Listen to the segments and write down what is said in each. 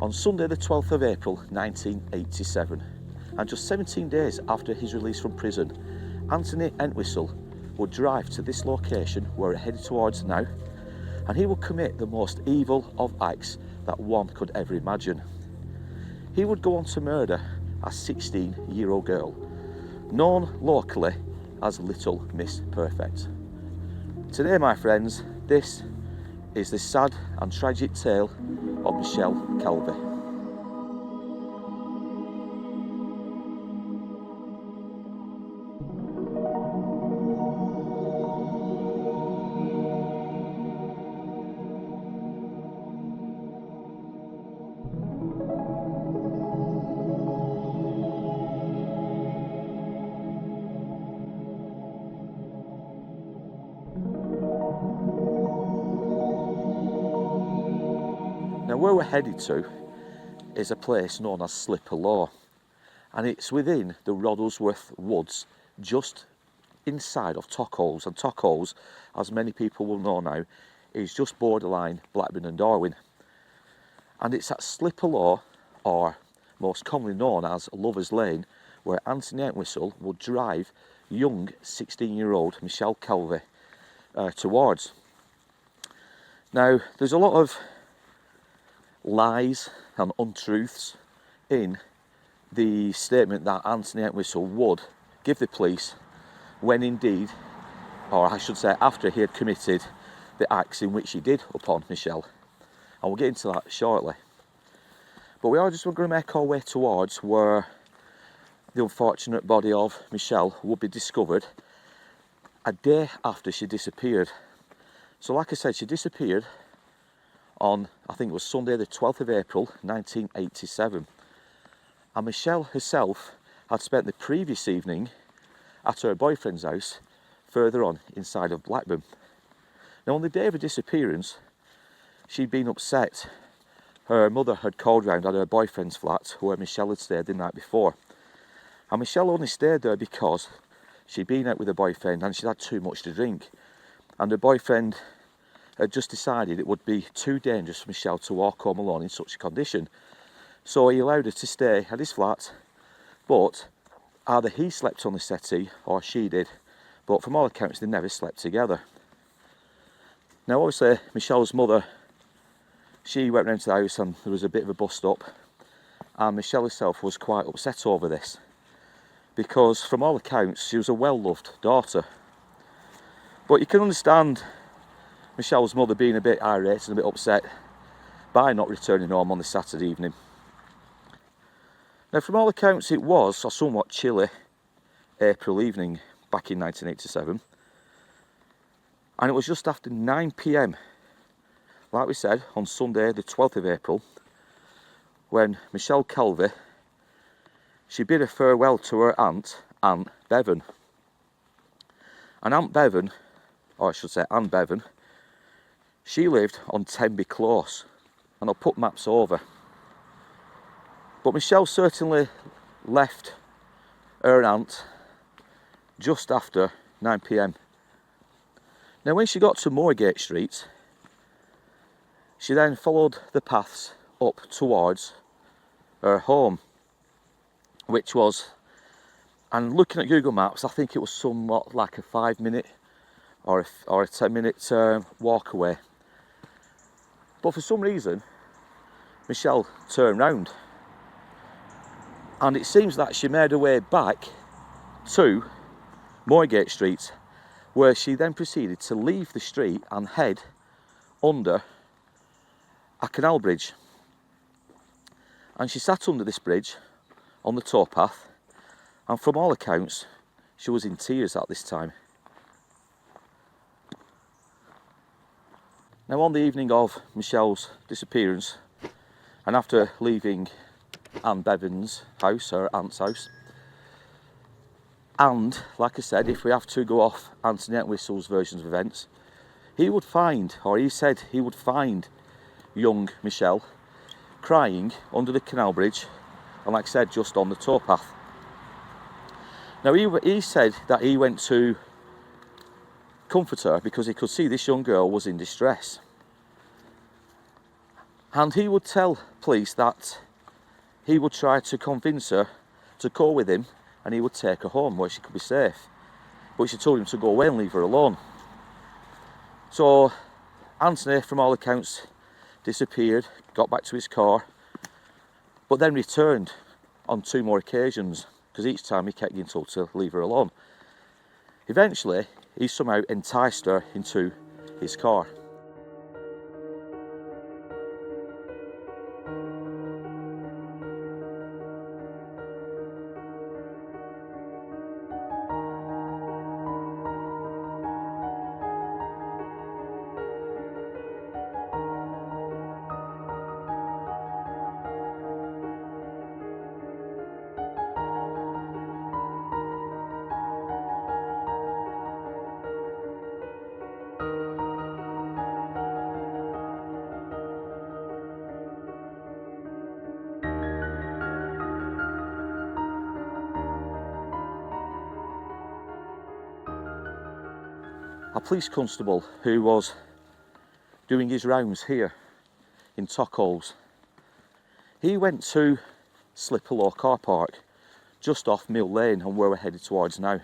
on Sunday the 12th of April 1987, and just 17 days after his release from prison, Anthony Entwistle would drive to this location where we're headed towards now, and he would commit the most evil of acts that one could ever imagine. He would go on to murder a 16-year-old girl, known locally as Little Miss Perfect. Today, my friends, this is the sad and tragic tale of Michelle Calvy. Now, where we're headed to is a place known as Slippy Law, and it's within the Roddlesworth Woods, just inside of Tlakaelel. And Tlakaelel, as many people will know now, is just borderline Blackburn and Darwin. And it's at Slippy Law, or most commonly known as Lover's Lane, where Anthony Entwistle would drive young 16-year-old Michelle Calvy towards. Now, there's a lot of lies and untruths in the statement that Anthony Entwistle would give the police when indeed, or I should say after he had committed the acts in which he did upon Michelle. And we'll get into that shortly. But we are just going to make our way towards where the unfortunate body of Michelle would be discovered a day after she disappeared. So like I said, she disappeared on, I think it was Sunday the 12th of April 1987, and Michelle herself had spent the previous evening at her boyfriend's house further on inside of Blackburn. Now, on the day of her disappearance, she'd been upset. Her mother had called round at her boyfriend's flat where Michelle had stayed the night before, and Michelle only stayed there because she'd been out with her boyfriend and she'd had too much to drink, and her boyfriend had just decided it would be too dangerous for Michelle to walk home alone in such a condition. So he allowed her to stay at his flat, but either he slept on the settee or she did. But from all accounts, they never slept together. Now, obviously, Michelle's mother, she went round to the house and there was a bit of a bust up. And Michelle herself was quite upset over this, because from all accounts, she was a well-loved daughter. But you can understand Michelle's mother being a bit irate and a bit upset by not returning home on the Saturday evening. Now, from all accounts, it was a somewhat chilly April evening back in 1987, and it was just after 9 p.m, like we said, on Sunday the 12th of April, when Michelle Calvy, she bid a farewell to her aunt, Aunt Bevan. And Aunt Bevan, or I should say Aunt Bevan, she lived on Tenby Close, and I'll put maps over. But Michelle certainly left her aunt just after 9 p.m. Now, when she got to Moorgate Street, she then followed the paths up towards her home, which was, and looking at Google Maps, I think it was somewhat like a 5-minute or a 10-minute walk away. But for some reason, Michelle turned round, and it seems that she made her way back to Moorgate Street, where she then proceeded to leave the street and head under a canal bridge. And she sat under this bridge on the towpath, and from all accounts, she was in tears at this time. Now, on the evening of Michelle's disappearance, and after leaving Aunt Bevan's house, her aunt's house, and like I said, if we have to go off Anthony Entwistle's versions of events, he would find, or he said he would find, young Michelle crying under the canal bridge, and like I said, just on the towpath. Now, he said that he went to comfort her because he could see this young girl was in distress. And he would tell police that he would try to convince her to go with him and he would take her home where she could be safe. But she told him to go away and leave her alone. So Anthony, from all accounts, disappeared, got back to his car, but then returned on 2 more occasions, because each time he kept getting told to leave her alone. Eventually, he somehow enticed her into his car. A police constable who was doing his rounds here in Tlakaelel, he went to Slippy Law Car Park just off Mill Lane and where we're headed towards now.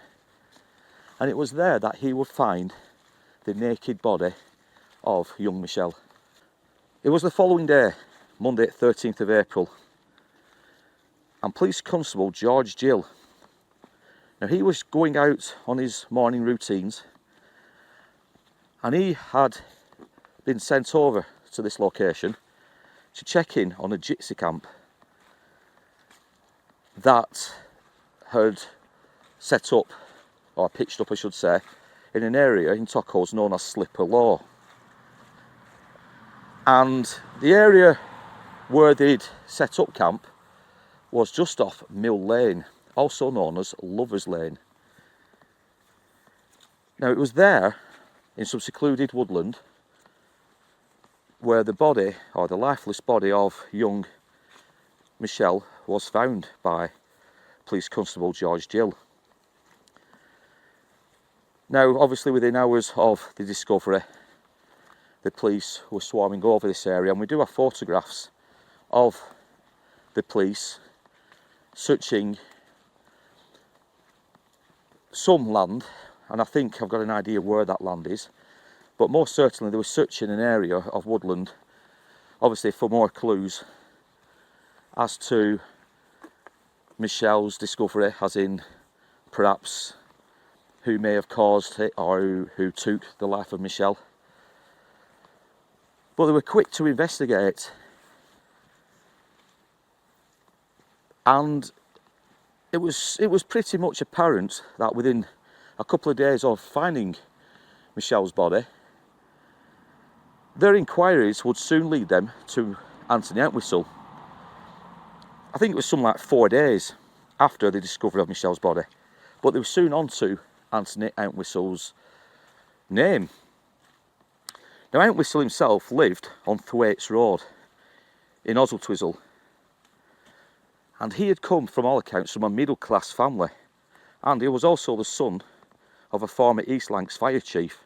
And it was there that he would find the naked body of young Michelle. It was the following day, Monday 13th of April, and Police Constable George Gill, now he was going out on his morning routines, and he had been sent over to this location to check in on a gypsy camp that had set up, or pitched up I should say, in an area in Tlakaelel known as Slippy Law. And the area where they'd set up camp was just off Mill Lane, also known as Lover's Lane. Now it was there, in some secluded woodland, where the body, or the lifeless body of young Michelle was found by Police Constable George Gill. Now obviously within hours of the discovery, the police were swarming over this area, and we do have photographs of the police searching some land, and I think I've got an idea where that land is, but most certainly they were searching an area of woodland, obviously for more clues as to Michelle's discovery, as in perhaps who may have caused it or who took the life of Michelle. But they were quick to investigate, and it was pretty much apparent that within a couple of days of finding Michelle's body, their inquiries would soon lead them to Anthony Entwistle. I think it was something like 4 days after the discovery of Michelle's body, but they were soon on to Anthony Entwistle's name. Now Entwistle himself lived on Thwaites Road in Oswald, and he had come from all accounts from a middle class family, and he was also the son of a former East Lancs fire chief.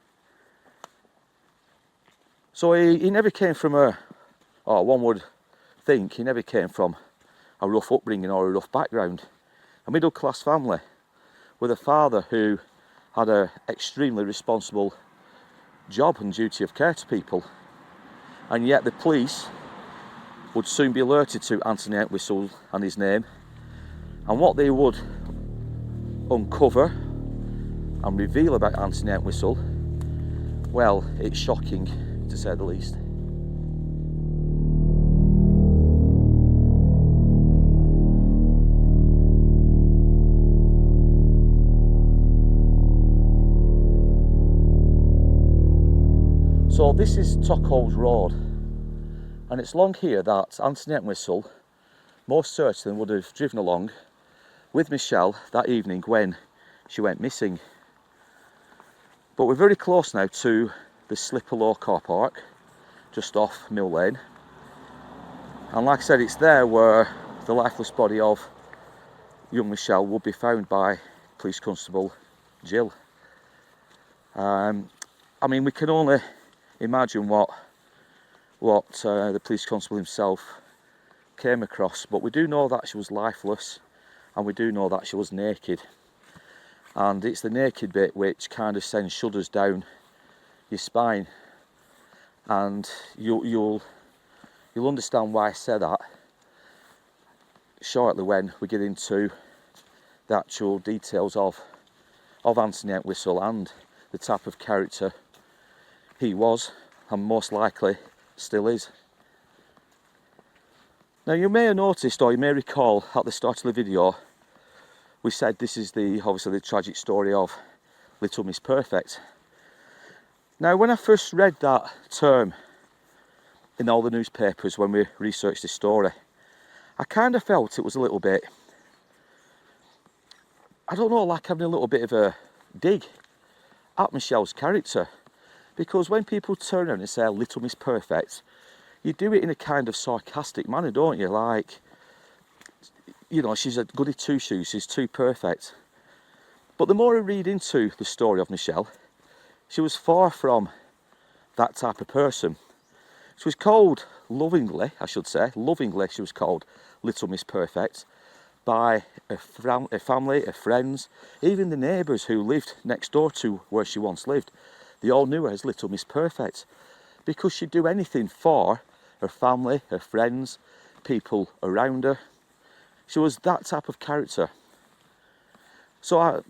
So he never came from one would think, he never came from a rough upbringing or a rough background. A middle class family with a father who had an extremely responsible job and duty of care to people. And yet the police would soon be alerted to Anthony Entwistle and his name, and what they would uncover and reveal about Anthony Entwistle, well, it's shocking to say the least. So this is Tlakaelel Road, and it's along here that Anthony Entwistle most certainly would have driven along with Michelle that evening when she went missing. But we're very close now to the Slippy Law Car Park, just off Mill Lane. And like I said, it's there where the lifeless body of young Michelle would be found by Police Constable Gill. I mean, we can only imagine what what the police constable himself came across, but we do know that she was lifeless, and we do know that she was naked, and it's the naked bit which kind of sends shudders down your spine, and you'll understand why I say that shortly when we get into the actual details of Anthony Entwistle and the type of character he was, and most likely still is. Now, you may have noticed, or you may recall at the start of the video, we said this is obviously the tragic story of Little Miss Perfect. Now, when I first read that term in all the newspapers when we researched this story, I kind of felt it was a little bit, I don't know, like having a little bit of a dig at Michelle's character. Because when people turn around and say Little Miss Perfect, you do it in a kind of sarcastic manner, don't you? Like, you know, she's a goody two-shoes, she's too perfect. But the more I read into the story of Michelle, she was far from that type of person. She was called lovingly, I should say, lovingly she was called Little Miss Perfect by her family, her friends, even the neighbours who lived next door to where she once lived. They all knew her as Little Miss Perfect because she'd do anything for her family, her friends, people around her. She was that type of character. So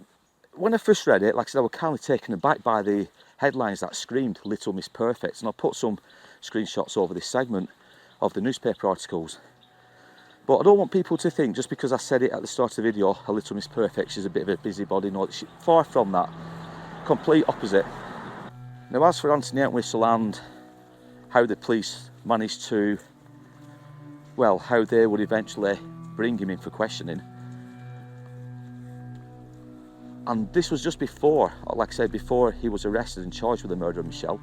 when I first read it, like I said, I was kind of taken aback by the headlines that screamed Little Miss Perfect, and I'll put some screenshots over this segment of the newspaper articles. But I don't want people to think, just because I said it at the start of the video, a Little Miss Perfect, she's a bit of a busybody. No, she's far from that. Complete opposite. Now, as for Anthony Entwistle and how the police managed to, well, how they would eventually bring him in for questioning, and this was just before, like I said, before he was arrested and charged with the murder of Michelle.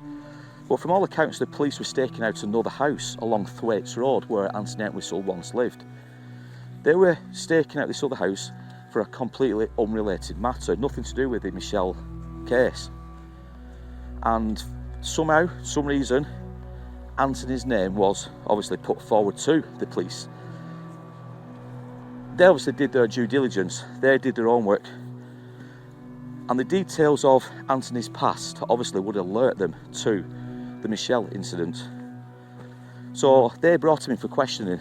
But from all accounts, the police were staking out another house along Thwaites Road where Anthony Entwistle once lived. They were staking out this other house for a completely unrelated matter, nothing to do with the Michelle case. And somehow, some reason, Anthony's name was obviously put forward to the police. They obviously did their due diligence, they did their own work, and the details of Anthony's past obviously would alert them to the Michelle incident. So they brought him in for questioning.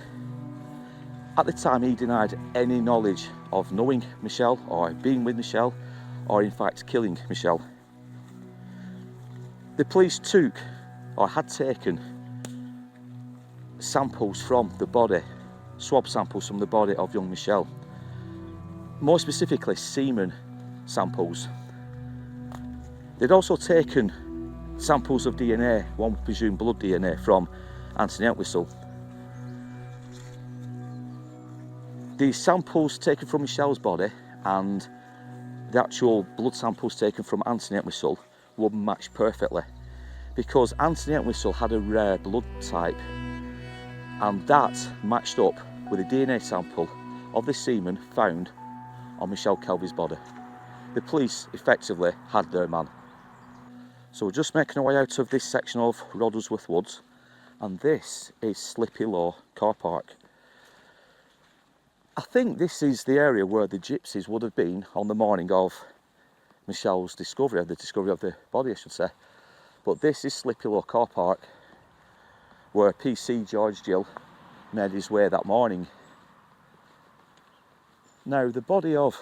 At the time, he denied any knowledge of knowing Michelle or being with Michelle or in fact killing Michelle. The police took, or had taken, samples from the body, swab samples from the body of young Michelle. More specifically, semen samples. They'd also taken samples of DNA, one would presume blood DNA, from Anthony Entwistle. The samples taken from Michelle's body and the actual blood samples taken from Anthony Entwistle would match perfectly, because Anthony Entwistle had a rare blood type, and that matched up with a DNA sample of the semen found on Michelle Calvy's body. The police effectively had their man. So we're just making our way out of this section of Roddlesworth Woods, and this is Slippy Law Car Park. I think this is the area where the gypsies would have been on the morning of Michelle's discovery, the discovery of the body, I should say. But this is Slippy Law Car Park, where PC George Gill made his way that morning. Now, the body of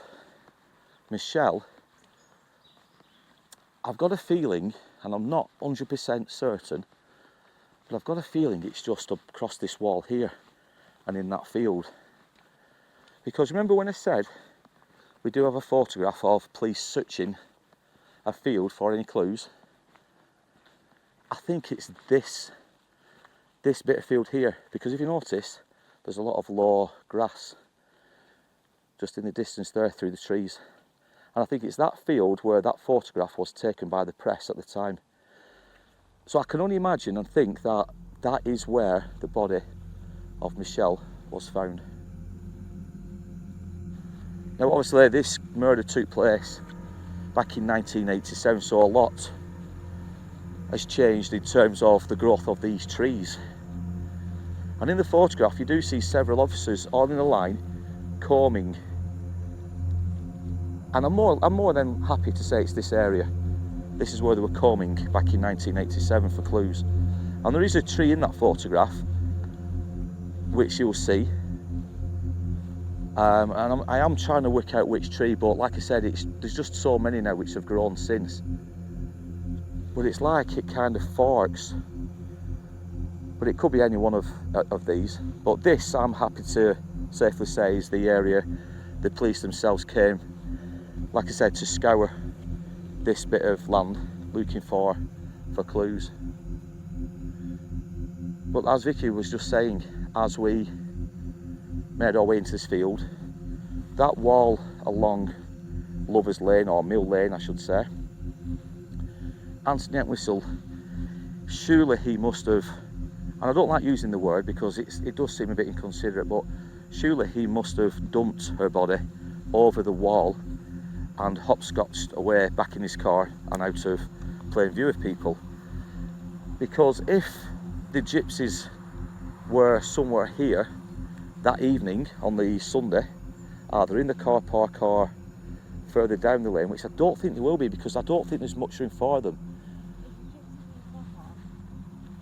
Michelle, I've got a feeling, and I'm not 100% certain, but I've got a feeling it's just across this wall here and in that field. Because remember when I said we do have a photograph of police searching a field for any clues? I think it's this bit of field here, because if you notice, there's a lot of low grass just in the distance there through the trees. And I think it's that field where that photograph was taken by the press at the time. So I can only imagine and think that that is where the body of Michelle was found. Now obviously this murder took place back in 1987, so a lot has changed in terms of the growth of these trees. And in the photograph you do see several officers all in a line combing, and I'm more than happy to say it's this area. This is where they were combing back in 1987 for clues. And there is a tree in that photograph which you'll see, and I am trying to work out which tree, but like I said, there's just so many now which have grown since. But it's like it kind of forks, but it could be any one of these. But this, I'm happy to safely say, is the area the police themselves came, like I said, to scour this bit of land looking for clues. But as Vicky was just saying, as we made our way into this field, that wall along Lovers Lane, or Mill Lane I should say, Anthony Entwistle, surely he must have, and I don't like using the word because it does seem a bit inconsiderate, but surely he must have dumped her body over the wall and hopscotched away back in his car and out of plain view of people. Because if the gypsies were somewhere here that evening on the Sunday, either in the car park or further down the lane, which I don't think they will be, because I don't think there's much room for them.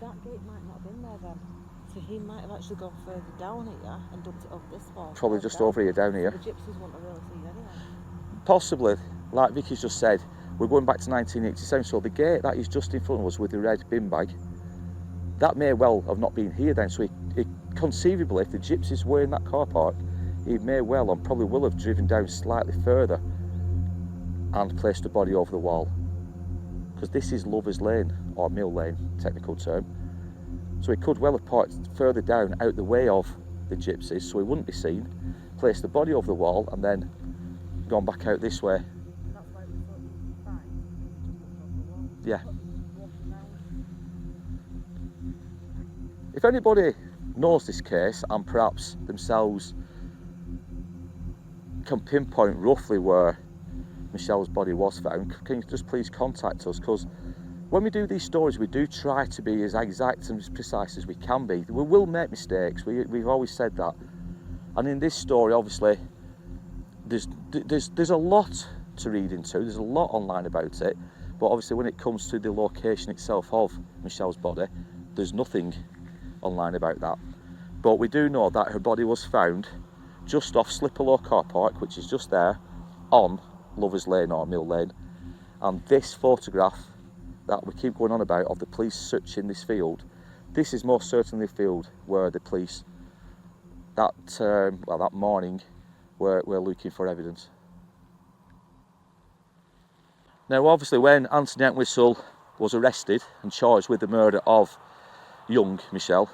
That gate might not have been there then, so he might have actually gone further down here and dumped it over this wall. Probably just over here, down here. The gypsies wouldn't have really seen anyway. Possibly, like Vicky's just said, we're going back to 1987, so the gate that is just in front of us with the red bin bag, that may well have not been here then. So it conceivably, if the gypsies were in that car park, he may well and probably will have driven down slightly further and placed the body over the wall, because this is Lovers Lane, or Mill Lane, technical term. So he could well have parked further down out the way of the gypsies so he wouldn't be seen, placed the body over the wall and then gone back out this way. That's why we thought it was fine. Yeah. If anybody knows this case and perhaps themselves can pinpoint roughly where Michelle's body was found, can you just please contact us? Because when we do these stories, we do try to be as exact and as precise as we can be. We will make mistakes, we've always said that. And in this story, obviously, there's a lot to read into, there's a lot online about it, but obviously when it comes to the location itself of Michelle's body, there's nothing online about that. But we do know that her body was found just off Slippy Law Car Park, which is just there on Lovers Lane or Mill Lane. And this photograph that we keep going on about of the police searching this field, this is most certainly the field where the police that morning were looking for evidence. Now obviously when Anthony Entwistle was arrested and charged with the murder of young Michelle,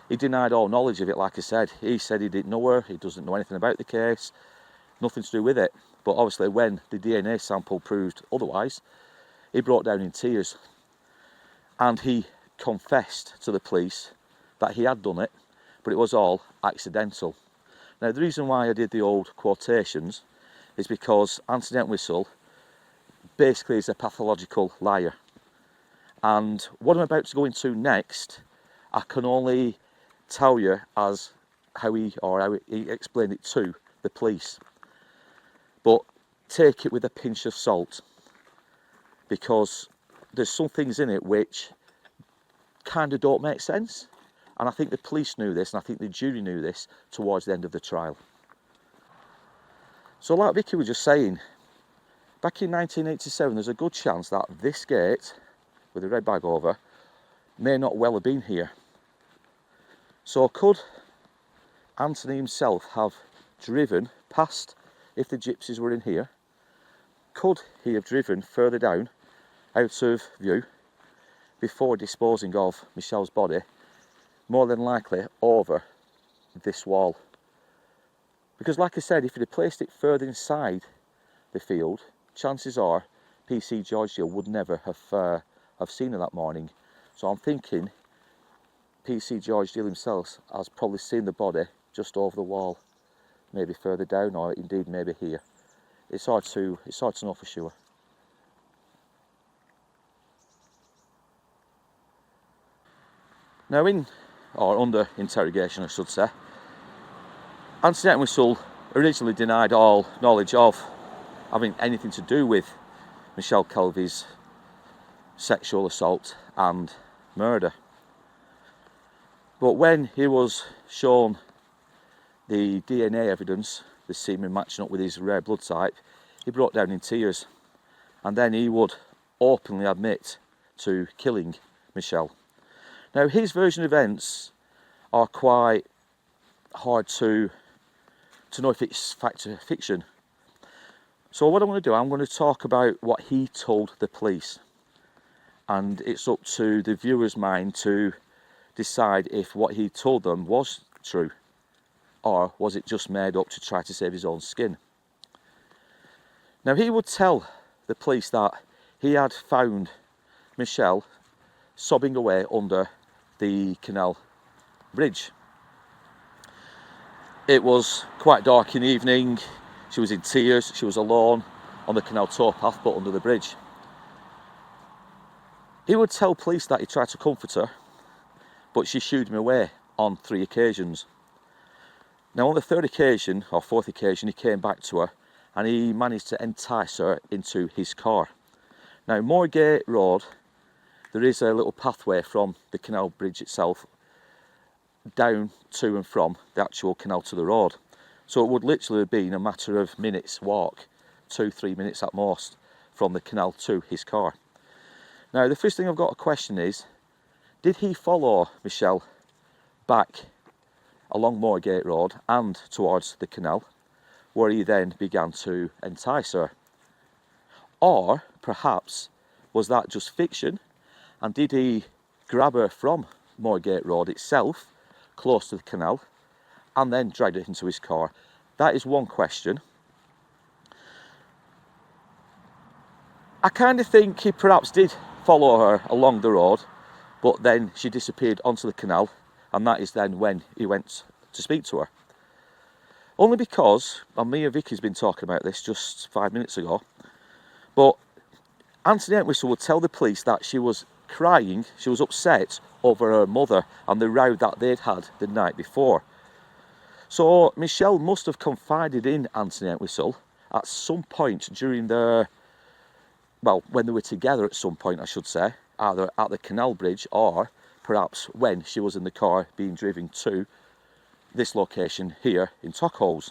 he denied all knowledge of it. Like I said, he said he didn't know her, he doesn't know anything about the case, nothing to do with it. But obviously when the DNA sample proved otherwise, he broke down in tears and he confessed to the police that he had done it, but it was all accidental. Now the reason why I did the old quotations is because Anthony Entwistle basically is a pathological liar. And what I'm about to go into next, I can only tell you as how he explained it to the police. But take it with a pinch of salt, because there's some things in it which kind of don't make sense. And I think the police knew this, and I think the jury knew this towards the end of the trial. So like Vicky was just saying, back in 1987, there's a good chance that this gate, with the red bag over, may not well have been here. So could Anthony himself have driven past, if the gypsies were in here, could he have driven further down, out of view, before disposing of Michelle's body, more than likely over this wall? Because like I said, if he'd have placed it further inside the field, chances are PC Georgia would never have seen her that morning. So I'm thinking PC George Deal himself has probably seen the body just over the wall, maybe further down, or indeed maybe here. It's hard to know for sure. Now in or under interrogation I should say. Anthony Entwistle originally denied all knowledge of having anything to do with Michelle Calvy's sexual assault and murder. But when he was shown the DNA evidence, the semen matching up with his rare blood type, he broke down in tears, and then he would openly admit to killing Michelle. Now his version of events are quite hard to know if it's fact or fiction. So what I'm going to do, I'm going to talk about what he told the police, and it's up to the viewer's mind to decide if what he told them was true or was it just made up to try to save his own skin. Now he would tell the police that he had found Michelle sobbing away under the canal bridge. It was quite dark in the evening, she was in tears, she was alone on the canal towpath but under the bridge. He would tell police that he tried to comfort her, but she shooed him away on 3 occasions. Now on the 3rd occasion, or 4th occasion, he came back to her and he managed to entice her into his car. Now Moorgate Road, there is a little pathway from the canal bridge itself down to and from the actual canal to the road. So it would literally have been a matter of minutes walk, 2-3 minutes at most, from the canal to his car. Now the first thing I've got to question is, did he follow Michelle back along Moorgate Road and towards the canal, where he then began to entice her? Or perhaps was that just fiction, and did he grab her from Moorgate Road itself, close to the canal, and then dragged her into his car? That is one question. I kind of think he perhaps did follow her along the road, but then she disappeared onto the canal, and that is then when he went to speak to her. Only because, and me and Vicky's been talking about this just 5 minutes ago, but Anthony Entwistle would tell the police that she was crying, she was upset over her mother and the row that they'd had the night before. So Michelle must have confided in Anthony Entwistle at some point during their, well, when they were together at some point I should say, either at the canal bridge or perhaps when she was in the car being driven to this location here in Tlakaelel.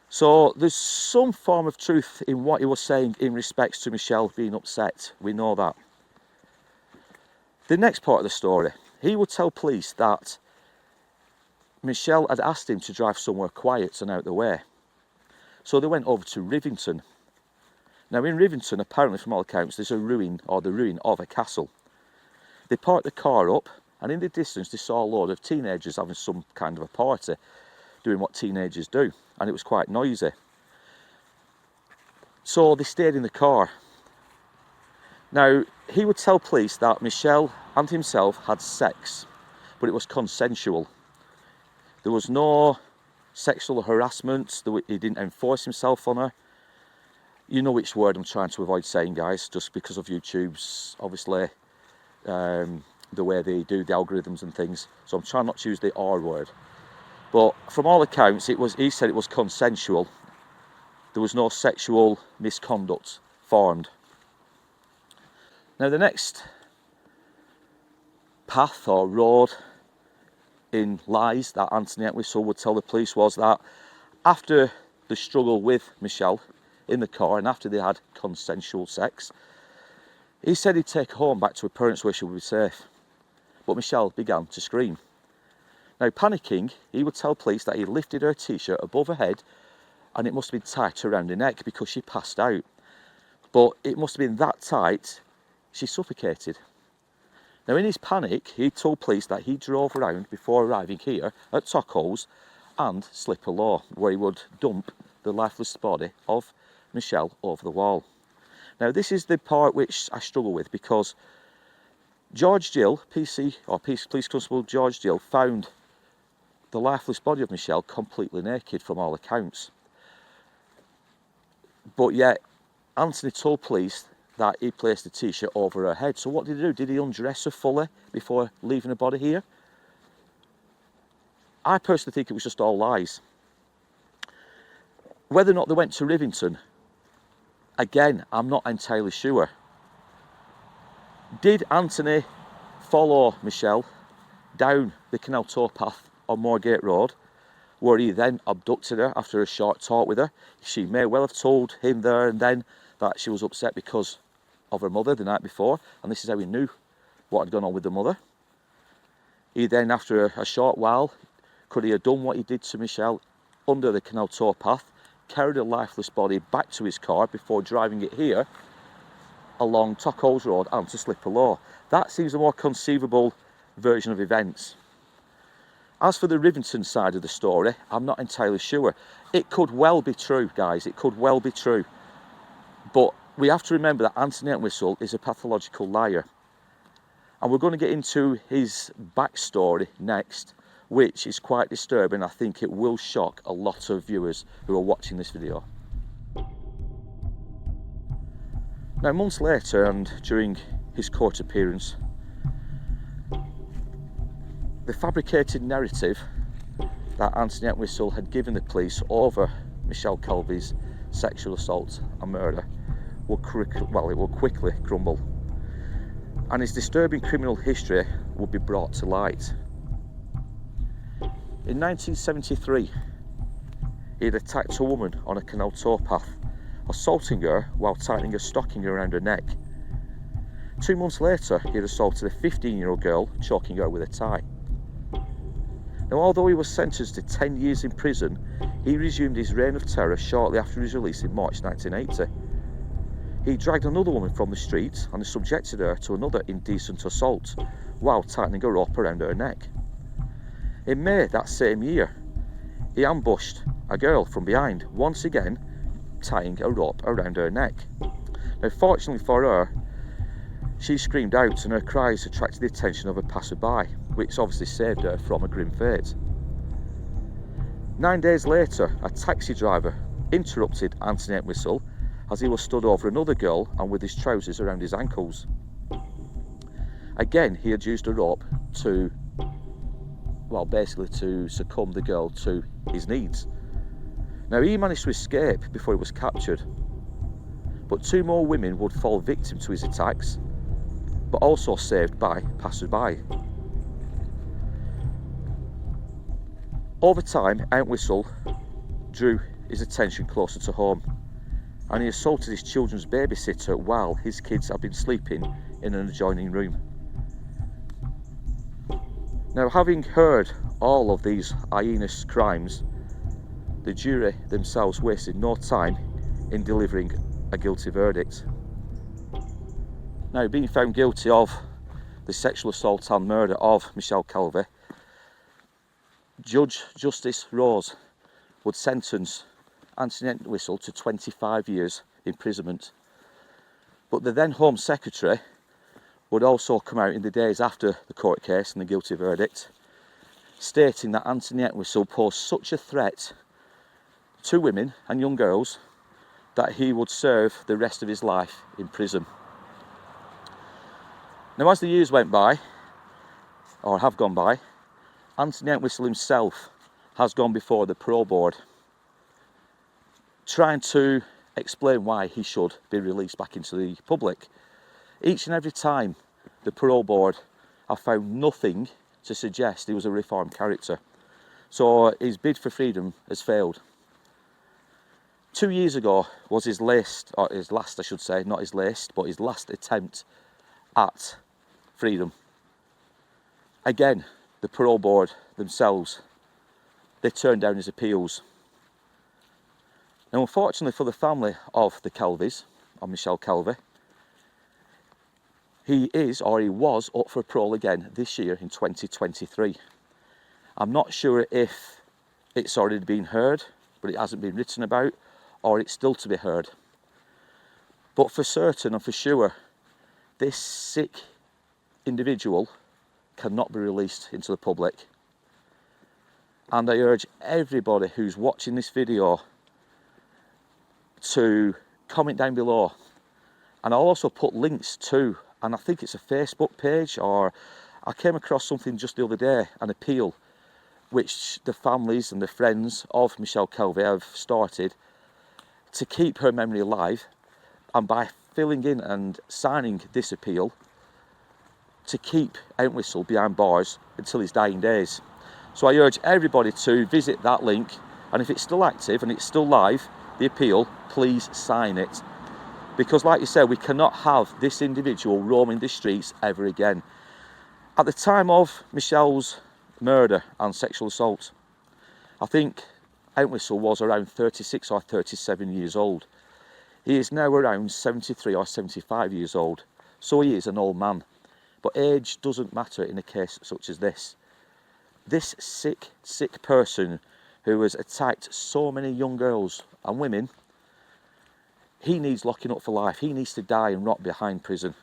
So there's some form of truth in what he was saying in respects to Michelle being upset, we know that. The next part of the story, he would tell police that Michelle had asked him to drive somewhere quiet and out the way. So they went over to Rivington. Now in Rivington, apparently from all accounts, there's a ruin, or the ruin of a castle. They parked the car up, and in the distance they saw a load of teenagers having some kind of a party, doing what teenagers do, and it was quite noisy. So they stayed in the car. Now, he would tell police that Michelle and himself had sex, but it was consensual. There was no sexual harassment, he didn't enforce himself on her. You know which word I'm trying to avoid saying, guys, just because of YouTube's, obviously, the way they do the algorithms and things. So I'm trying not to use the R word. But from all accounts, he said it was consensual. There was no sexual misconduct formed. Now the next path or road in lies that Anthony Entwistle would tell the police was that after the struggle with Michelle in the car and after they had consensual sex, he said he'd take her home back to her parents where she would be safe. But Michelle began to scream. Now panicking, he would tell police that he lifted her t-shirt above her head and it must have been tight around her neck because she passed out. But it must have been that tight, she suffocated. Now in his panic, he told police that he drove around before arriving here at Tlakaelel and Slippy Law, where he would dump the lifeless body of Michelle over the wall. Now this is the part which I struggle with, because George Gill, Police Constable George Gill, found the lifeless body of Michelle completely naked from all accounts. But yet Anthony told police that he placed the t-shirt over her head. So what did he do? Did he undress her fully before leaving her body here? I personally think it was just all lies. Whether or not they went to Rivington, again, I'm not entirely sure. Did Anthony follow Michelle down the canal towpath on Moorgate Road, where he then abducted her after a short talk with her? She may well have told him there and then that she was upset because of her mother the night before, and this is how he knew what had gone on with the mother. He then, after a short while, could he have done what he did to Michelle under the canal towpath, carried a lifeless body back to his car before driving it here along Tlakaelel Road and to Slippy Law? That seems a more conceivable version of events. As for the Rivington side of the story, I'm not entirely sure. It could well be true, guys, it could well be true. But we have to remember that Anthony Entwistle is a pathological liar. And we're going to get into his backstory next, which is quite disturbing. I think it will shock a lot of viewers who are watching this video. Now, months later, and during his court appearance, the fabricated narrative that Anthony Entwistle had given the police over Michelle Calvy's sexual assault and murder will quickly crumble, and his disturbing criminal history would be brought to light. In 1973, he had attacked a woman on a canal towpath, assaulting her while tightening a stocking around her neck. 2 months later, he had assaulted a 15-year-old girl, choking her with a tie. Now, although he was sentenced to 10 years in prison, he resumed his reign of terror shortly after his release in March 1980. He dragged another woman from the street and subjected her to another indecent assault while tightening a rope around her neck. In May that same year, he ambushed a girl from behind, once again tying a rope around her neck. Now, fortunately for her, she screamed out and her cries attracted the attention of a passerby, which obviously saved her from a grim fate. 9 days later, a taxi driver interrupted Anthony Entwistle as he was stood over another girl and with his trousers around his ankles. Again, he had used a rope to succumb the girl to his needs. Now, he managed to escape before he was captured, but 2 more women would fall victim to his attacks, but also saved by passers-by. Over time, Entwistle drew his attention closer to home, and he assaulted his children's babysitter while his kids had been sleeping in an adjoining room. Now, having heard all of these heinous crimes, the jury themselves wasted no time in delivering a guilty verdict. Now, being found guilty of the sexual assault and murder of Michelle Calvy, Judge Justice Rose would sentence Anthony Entwistle to 25 years imprisonment. But the then Home Secretary would also come out in the days after the court case and the guilty verdict, stating that Anthony Entwistle posed such a threat to women and young girls that he would serve the rest of his life in prison. Now, as the years went by, or have gone by, Anthony Entwistle himself has gone before the parole board, trying to explain why he should be released back into the public. Each and every time, the parole board have found nothing to suggest he was a reformed character. So his bid for freedom has failed. 2 years ago was his last attempt at freedom. Again, the parole board themselves, they turned down his appeals. Now, unfortunately for the family of the Calvys, of Michelle Calvy, he was up for parole again this year in 2023. I'm not sure if it's already been heard, but it hasn't been written about, or it's still to be heard. But for certain and for sure, this sick individual cannot be released into the public. And I urge everybody who's watching this video to comment down below. And I'll also put links to, and I think it's a Facebook page, or I came across something just the other day, an appeal which the families and the friends of Michelle Calvy have started to keep her memory alive, and by filling in and signing this appeal to keep Entwistle behind bars until his dying days. So I urge everybody to visit that link, and if it's still active and it's still live, the appeal, please sign it. Because like you said, we cannot have this individual roaming the streets ever again. At the time of Michelle's murder and sexual assault, I think Entwistle was around 36 or 37 years old. He is now around 73 or 75 years old, so he is an old man. But age doesn't matter in a case such as this. This sick person who has attacked so many young girls and women, he needs locking up for life. He needs to die and rot behind prison.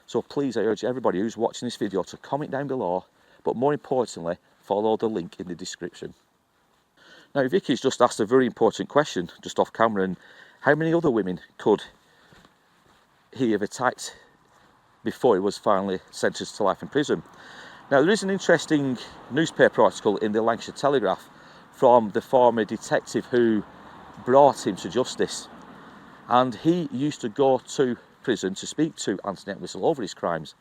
So please, I urge everybody who's watching this video to comment down below, but more importantly, follow the link in the description. Now, Vicky's just asked a very important question just off camera, and how many other women could he have attacked before he was finally sentenced to life in prison? Now, there is an interesting newspaper article in the Lancashire Telegraph from the former detective who brought him to justice, and he used to go to prison to speak to Anthony Entwistle over his crimes.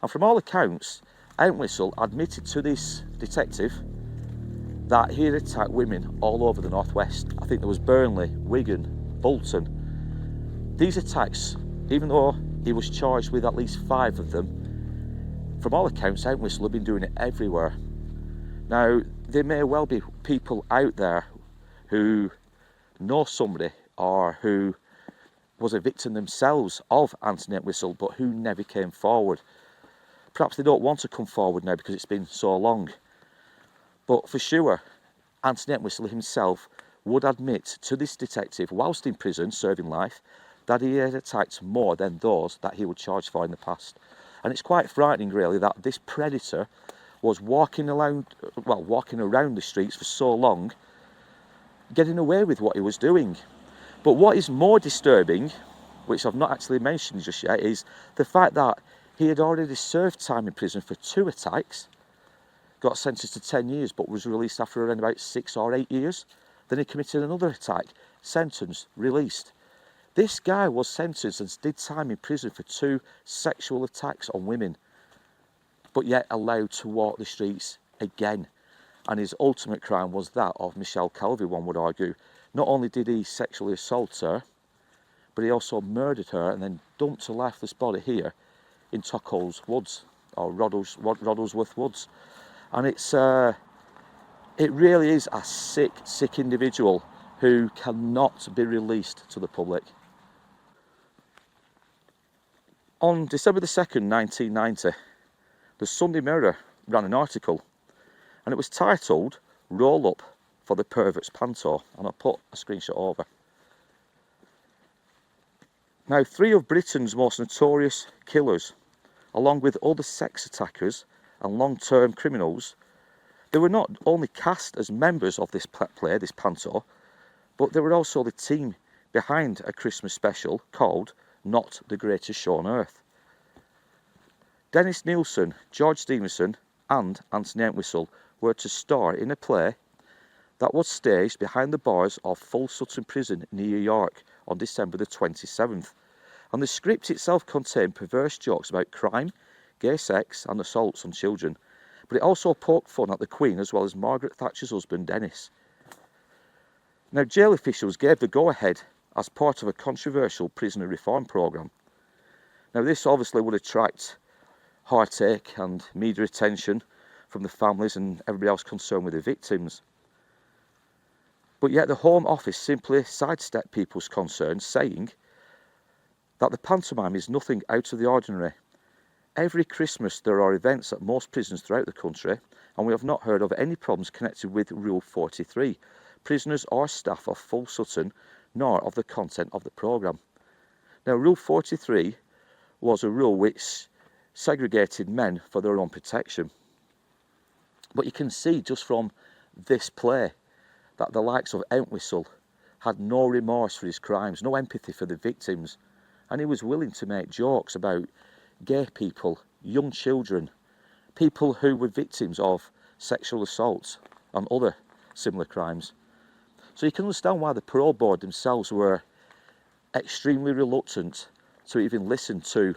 And from all accounts, Entwistle admitted to this detective that he had attacked women all over the northwest. I think there was Burnley, Wigan, Bolton. These attacks, even though he was charged with at least 5 of them, from all accounts, Entwistle had been doing it everywhere. Now, there may well be people out there who know somebody or who was a victim themselves of Anthony Entwistle, but who never came forward. Perhaps they don't want to come forward now because it's been so long. But for sure, Anthony Entwistle himself would admit to this detective, whilst in prison serving life, that he had attacked more than those that he was charged for in the past. And it's quite frightening, really, that this predator was walking around the streets for so long, getting away with what he was doing. But what is more disturbing, which I've not actually mentioned just yet, is the fact that he had already served time in prison for 2 attacks, got sentenced to 10 years, but was released after around about 6 or 8 years. Then he committed another attack, sentenced, released. This guy was sentenced and did time in prison for 2 sexual attacks on women, but yet allowed to walk the streets again. And his ultimate crime was that of Michelle Calvy, one would argue. Not only did he sexually assault her, but he also murdered her and then dumped her lifeless body here in Tlakaelel Woods, or Roddlesworth Woods. And it really is a sick individual who cannot be released to the public. On December the 2nd, 1990, the Sunday Mirror ran an article, and it was titled, "Roll Up for the Pervert's Panto," and I'll put a screenshot over. Now, 3 of Britain's most notorious killers, along with other sex attackers and long-term criminals, they were not only cast as members of this play, this panto, but they were also the team behind a Christmas special called Not the Greatest Show on Earth. Dennis Nielsen, George Stevenson and Anthony Entwistle were to star in a play that was staged behind the bars of Full Sutton Prison in New York on December the 27th. And the script itself contained perverse jokes about crime, gay sex and assaults on children. But it also poked fun at the Queen as well as Margaret Thatcher's husband Dennis. Now, jail officials gave the go-ahead as part of a controversial prisoner reform programme. Now, this obviously would attract heartache and media attention from the families and everybody else concerned with the victims. But yet the Home Office simply sidestepped people's concerns, saying that the pantomime is nothing out of the ordinary. Every Christmas there are events at most prisons throughout the country, and we have not heard of any problems connected with Rule 43, prisoners or staff of Full Sutton, nor of the content of the programme. Now, Rule 43 was a rule which segregated men for their own protection. But you can see just from this play that the likes of Entwistle had no remorse for his crimes, no empathy for the victims, and he was willing to make jokes about gay people, young children, people who were victims of sexual assault and other similar crimes. So you can understand why the parole board themselves were extremely reluctant to even listen to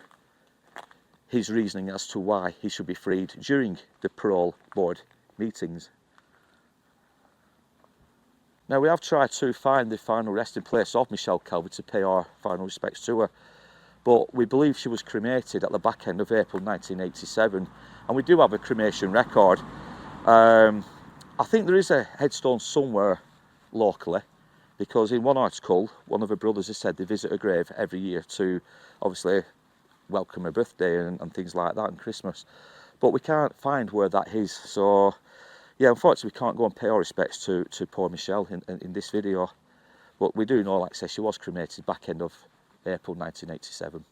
his reasoning as to why he should be freed during the parole board meetings. Now, we have tried to find the final resting place of Michelle Calvy to pay our final respects to her, but we believe she was cremated at the back end of April 1987, and we do have a cremation record. I think there is a headstone somewhere locally, because in one article, one of her brothers has said they visit her grave every year to obviously welcome her birthday and things like that, and Christmas. But we can't find where that is. So, yeah, unfortunately, we can't go and pay our respects to poor Michelle in this video. But we do know, like I say, she was cremated back end of April 1987.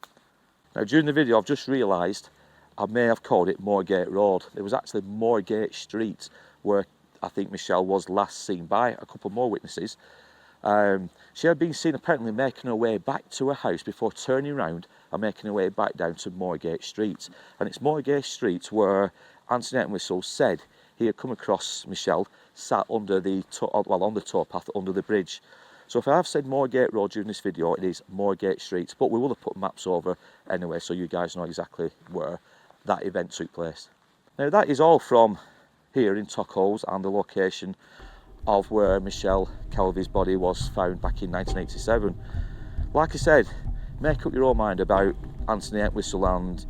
Now, during the video, I've just realised I may have called it Moorgate Road. It was actually Moorgate Street, where I think Michelle was last seen by a couple more witnesses. She had been seen apparently making her way back to her house before turning around and making her way back down to Moorgate Street. And it's Moorgate Street where Anthony Entwistle said he had come across Michelle sat under the on the towpath under the bridge. So if I have said Moorgate Road during this video, it is Moorgate Street, but we will have put maps over anyway, so you guys know exactly where that event took place. Now, that is all from here in Tlakaelel and the location of where Michelle Calvy's body was found back in 1987. Like I said, make up your own mind about Anthony Entwistle and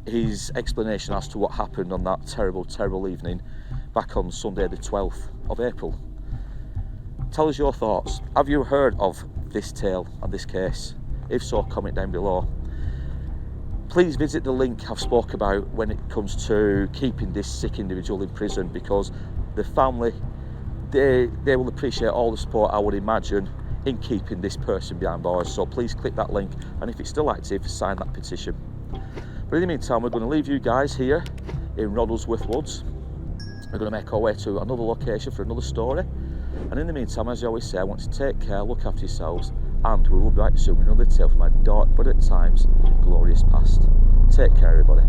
his explanation as to what happened on that terrible, terrible evening back on Sunday the 12th of April. Tell us your thoughts. Have you heard of this tale and this case? If so, comment down below. Please visit the link I've spoke about when it comes to keeping this sick individual in prison, because the family, they will appreciate all the support, I would imagine, in keeping this person behind bars. So please click that link, and if it's still active, sign that petition. But in the meantime, we're going to leave you guys here in Roddlesworth Woods. We're going to make our way to another location for another story. And in the meantime, as I always say, I want to take care, look after yourselves, and we will be back soon with another tale from my dark but at times glorious past. Take care, everybody.